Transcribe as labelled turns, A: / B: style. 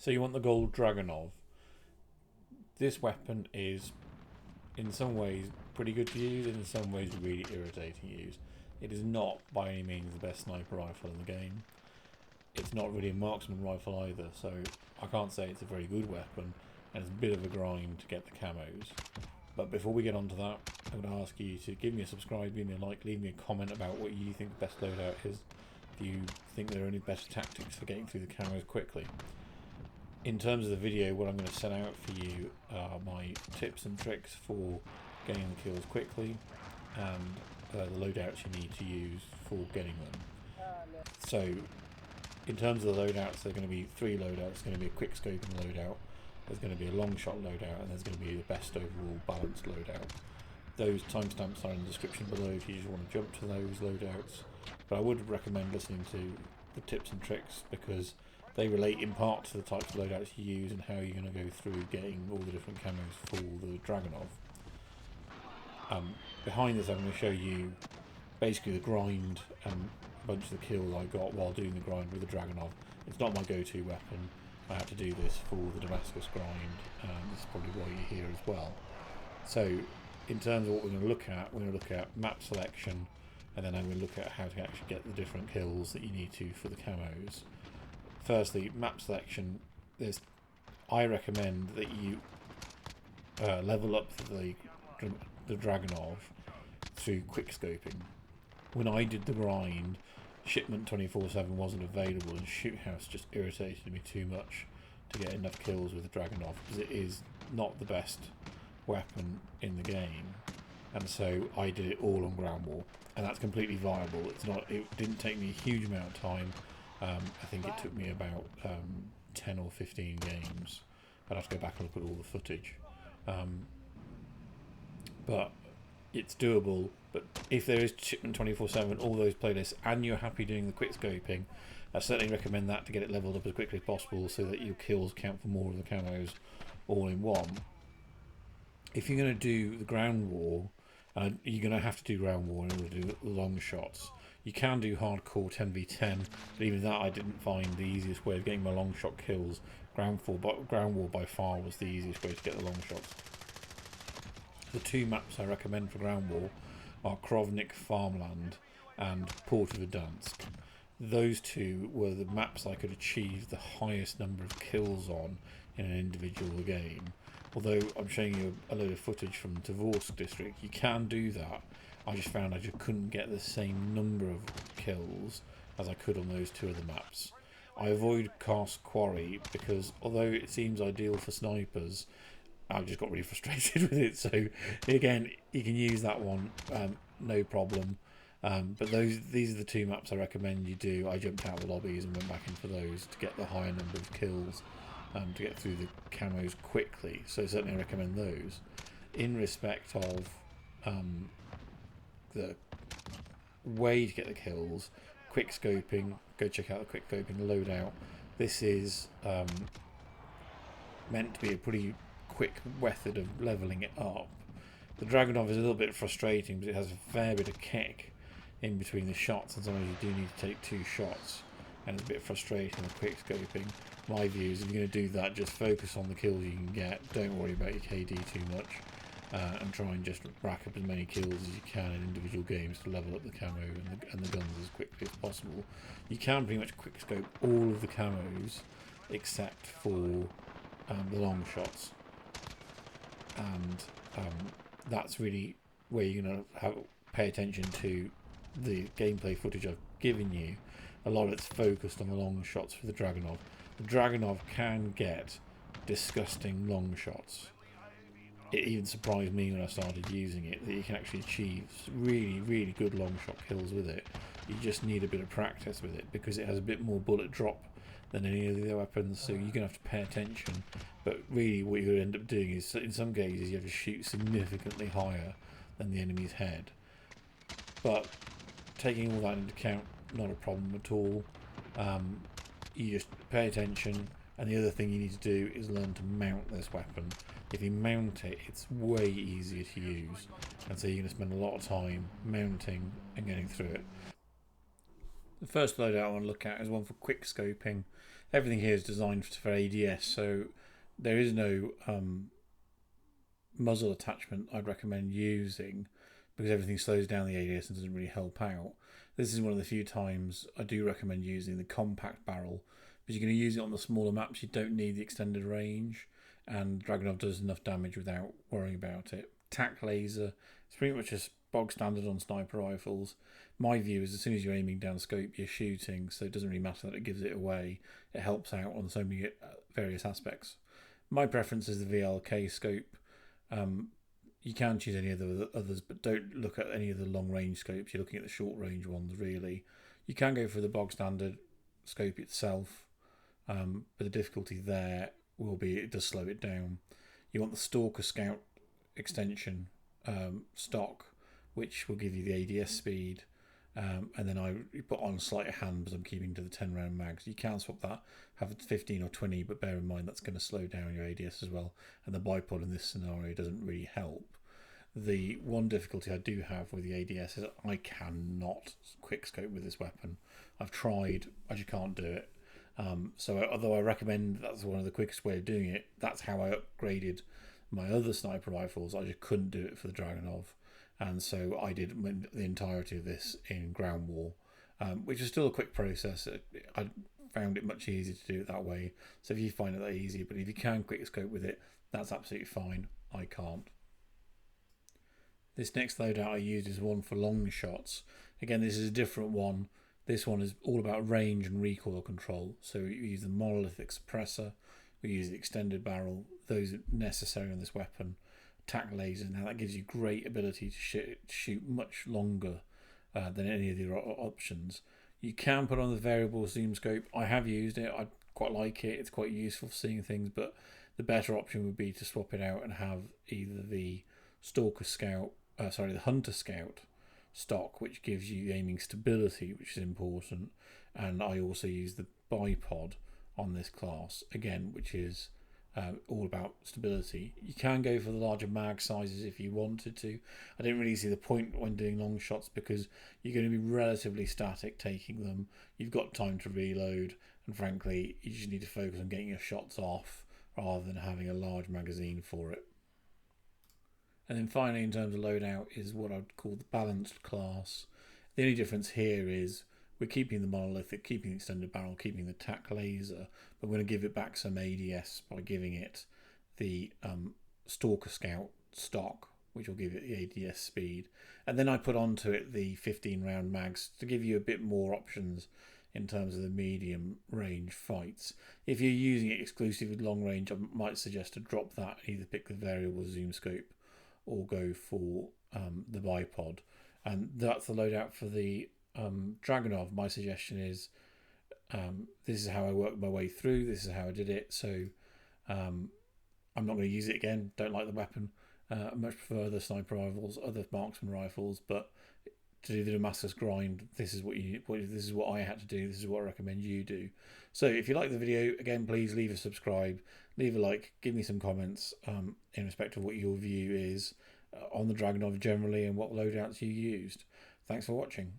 A: So you want the gold Dragunov. This weapon is, in some ways, pretty good to use, and in some ways really irritating to use. It is not by any means the best sniper rifle in the game. It's not really a marksman rifle either, so I can't say it's a very good weapon, and it's a bit of a grind to get the camos. But before we get on to that, I'm going to ask you to give me a subscribe, give me a like, leave me a comment about what you think the best loadout is. If you think there are any better tactics for getting through the camos quickly. In terms of the video, what I'm going to set out for you are my tips and tricks for getting the kills quickly, and the loadouts you need to use for getting them. So, in terms of the loadouts, there are going to be three loadouts. There's going to be a quickscoping loadout, there's going to be a longshot loadout, and there's going to be the best overall balanced loadout. Those timestamps are in the description below if you just want to jump to those loadouts. But I would recommend listening to the tips and tricks because they relate in part to the types of loadouts you use and how you're going to go through getting all the different camos for the Dragunov. Behind this I'm going to show you basically the grind and a bunch of the kills I got while doing the grind with the Dragunov. It's not my go-to weapon. I had to do this for the Damascus grind, and this is probably why you're here as well. So in terms of what we're going to look at, we're going to look at map selection, and then I'm going to look at how to actually get the different kills that you need to for the camos. Firstly, map selection. I recommend that you level up the Dragunov through quickscoping. When I did the grind, shipment 24/7 wasn't available, and shoot house just irritated me too much to get enough kills with the Dragunov because it is not the best weapon in the game, and so I did it all on ground war, and that's completely viable. It didn't take me a huge amount of time. I think it took me about 10 or 15 games. I'd have to go back and look at all the footage. But it's doable. But if there is shipment 24/7, all those playlists, and you're happy doing the quick scoping, I certainly recommend that to get it leveled up as quickly as possible so that your kills count for more of the camos all in one. If you're going to do the ground war, you're going to have to do ground war in order to do long shots. You can do hardcore 10v10, but even that I didn't find the easiest way of getting my long shot kills. Ground war by far was the easiest way to get the long shots. The two maps I recommend for ground war are Krovnik Farmland and Port of Gdansk. Those two were the maps I could achieve the highest number of kills on in an individual game. Although I'm showing you a load of footage from Tovorsk district, you can do that. I just found I just couldn't get the same number of kills as I could on those two other maps. I avoid Karst Quarry because although it seems ideal for snipers, I just got really frustrated with it. So again, you can use that one, no problem. But these are the two maps I recommend you do. I jumped out of the lobbies and went back in for those to get the higher number of kills, to get through the camos quickly. So certainly I recommend those. In respect of the way to get the kills, quick scoping, go check out the quick scoping loadout. This is meant to be a pretty quick method of leveling it up. The Dragunov is a little bit frustrating because it has a fair bit of kick in between the shots, and sometimes you do need to take two shots, and it's a bit frustrating with quick scoping. My view is if you're going to do that, just focus on the kills you can get, don't worry about your KD too much. And try and just rack up as many kills as you can in individual games to level up the camo and the guns as quickly as possible. You can pretty much quickscope all of the camos except for the long shots, and that's really where you're going to pay attention to the gameplay footage I've given you. A lot of it's focused on the long shots for the Dragunov. The Dragunov can get disgusting long shots. It even surprised me when I started using it that you can actually achieve really, really good long shot kills with it. You just need a bit of practice with it because it has a bit more bullet drop than any of the other weapons, so you're going to have to pay attention. But really what you're going to end up doing is, in some cases, you have to shoot significantly higher than the enemy's head. But taking all that into account, not a problem at all. You just pay attention, and the other thing you need to do is learn to mount this weapon. If you mount it, it's way easier to use, and so you're going to spend a lot of time mounting and getting through it. The first loadout I want to look at is one for quick scoping, everything here is designed for ADS, so there is no muzzle attachment I'd recommend using, because everything slows down the ADS and doesn't really help out. This is one of the few times I do recommend using the compact barrel, because you're going to use it on the smaller maps. You don't need the extended range, and Dragunov does enough damage without worrying about it. Tac laser, it's pretty much just bog standard on sniper rifles. My view is as soon as you're aiming down scope, you're shooting, so it doesn't really matter that it gives it away. It helps out on so many various aspects. My preference is the VLK scope. You can choose any of the others, but don't look at any of the long range scopes. You're looking at the short range ones, really. You can go for the bog standard scope itself, but the difficulty there will be it does slow it down. You want the Stalker Scout extension stock, which will give you the ADS speed, and then I put on sleight of hand because I'm keeping to the 10 round mags. You can swap that, have it 15 or 20, but bear in mind that's going to slow down your ADS as well, and the bipod in this scenario doesn't really help. The one difficulty I do have with the ADS is I cannot quickscope with this weapon. I've tried, I just can't do it. So although I recommend that's one of the quickest way of doing it, that's how I upgraded my other sniper rifles. I just couldn't do it for the Dragunov, and so I did the entirety of this in ground war, which is still a quick process. I found it much easier to do it that way, so if you find it that easy, but if you can quickscope with it, that's absolutely fine. I can't. This next loadout I used is one for long shots. Again, this is a different one. This one is all about range and recoil control. So we use the monolithic suppressor, we use the extended barrel. Those are necessary on this weapon. Tac laser. Now that gives you great ability to shoot much longer than any of the other options. You can put on the variable zoom scope. I have used it. I quite like it. It's quite useful for seeing things, but the better option would be to swap it out and have either the the Hunter Scout stock, which gives you aiming stability, which is important, and I also use the bipod on this class again, which is all about stability. You can go for the larger mag sizes if you wanted to. I didn't really see the point when doing long shots because you're going to be relatively static taking them. You've got time to reload, and frankly you just need to focus on getting your shots off rather than having a large magazine for it. And then finally, in terms of loadout, is what I'd call the balanced class. The only difference here is we're keeping the monolithic, keeping the extended barrel, keeping the tac laser, but we're going to give it back some ADS by giving it the Stalker Scout stock, which will give it the ADS speed. And then I put onto it the 15 round mags to give you a bit more options in terms of the medium range fights. If you're using it exclusively with long range, I might suggest to drop that, either pick the variable zoom scope or go for the bipod. And that's the loadout for the Dragunov. My suggestion is this is how I worked my way through, this is how I did it, so I'm not going to use it again. Don't like the weapon. I much prefer other sniper rifles, other marksman rifles, but to do the Damascus grind, this is what I had to do, this is what I recommend you do. So if you like the video, again, please leave a subscribe, leave a like, give me some comments in respect of what your view is on the Dragunov generally and what loadouts you used. Thanks for watching.